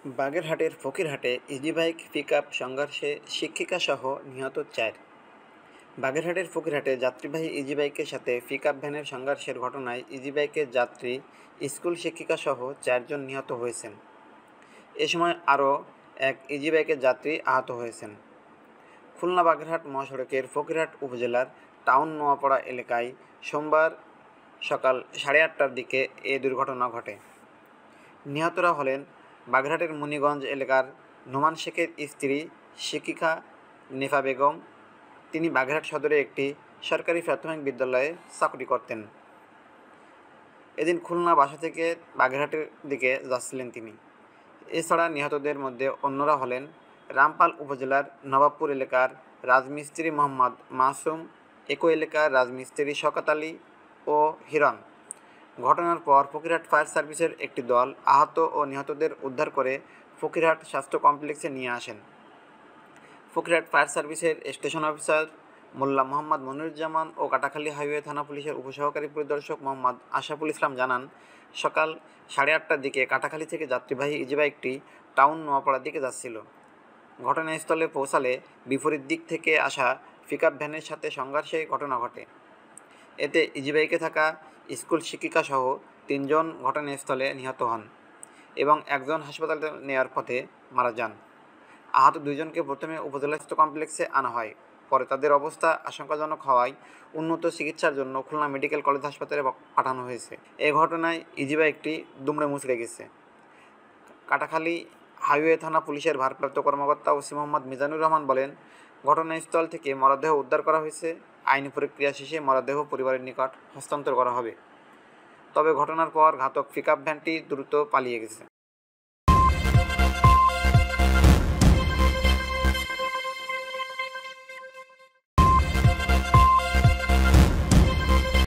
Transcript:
বাগেরহাটের ফকিরহাটে easy bike pickup সংঘর্ষে শিক্ষিকাসহ নিহত 4। বাগেরহাটের ফকিরহাটে যাত্রীবাহী ইজিবাইকের সাথে পিকআপ ভ্যানের সংঘর্ষের ঘটনায় ইজিবাইকের যাত্রী, স্কুল শিক্ষিকাসহ 4 জন নিহত হয়েছেন। এ সময় আরও এক ইজিবাইকের যাত্রী আহত হয়েছেন। খুলনা বাগেরহাট মহাসড়কের ফকিরহাট উপজেলার টাউন নোয়াপাড়া এলাকায় সোমবার সকাল 8:30টার দিকে এ দুর্ঘটনা ঘটে। নিহতরা হলেন বাগেরহাটের মুনিগঞ্জ এলাকার নোমান শেখের স্ত্রী শিক্ষিকা নেফা বেগম। তিনি বাগেরহাট সদরে একটি সরকারি প্রাথমিক বিদ্যালয়ে চাকরি করতেন। এদিন খুলনা বাসা থেকে বাগেরহাটের দিকে যাচ্ছিলেন তিনি। এছাড়া নিহতদের মধ্যে অন্যরা হলেন রামপাল উপজেলার নবাবপুর এলাকার রাজমিস্ত্রি মোহাম্মদ মাসুম, একই এলাকার রাজমিস্ত্রি শওকত আলী ও হিরণ। ঘটনার পর ফকিরহাট ফায়ার সার্ভিসের একটি দল আহত ও নিহতদের উদ্ধার করে ফকিরহাট স্বাস্থ্য কমপ্লেক্সে নিয়ে আসেন। ফকিরহাট ফায়ার সার্ভিসের স্টেশন অফিসার মোল্লা মোহাম্মদ মনিরুজ্জামান ও কাটাখালী হাইওয়ে থানা পুলিশের উপসহকারী পরিদর্শক মোহাম্মদ আশরাফুল ইসলাম জানান, সকাল 8:30টার দিকে কাটাখালী থেকে যাত্রীবাহী ইজিবাইকটি টাউন নোয়াপাড়ার দিকে যাচ্ছিল। ঘটনাস্থলে পৌঁছালে বিপরীত দিক থেকে আসা পিকআপ ভ্যানের সাথে সংঘর্ষের ঘটনা ঘটে। এতে ইজিবাইকে থাকা স্কুল শিক্ষিকাসহ 3 জন ঘটনাস্থলে নিহত হন এবং একজন হাসপাতালে নেওয়ার পথে মারা যান। আহত 2 জনকে প্রথমে উপজেলা স্বাস্থ্য কমপ্লেক্সে আনা হয়, পরে তাদের অবস্থা আশঙ্কাজনক হওয়ায় উন্নত চিকিৎসার জন্য খুলনা মেডিকেল কলেজ হাসপাতালে পাঠানো হয়েছে। এ ঘটনায় ইজিবাইকটি দুমড়ে মুচড়ে গেছে। কাটাখালী হাইওয়ে থানা পুলিশের ভারপ্রাপ্ত কর্মকর্তা ওসি মোহাম্মদ মিজানুর রহমান বলেন, ঘটনাস্থল থেকে মরদেহ উদ্ধার করা হয়েছে। আইনি প্রক্রিয়া শেষে মরদেহ পরিবারের নিকট হস্তান্তর করা হবে। তবে ঘটনার পর ঘাতক পিকআপ ভ্যানটি দ্রুত পালিয়ে গেছে।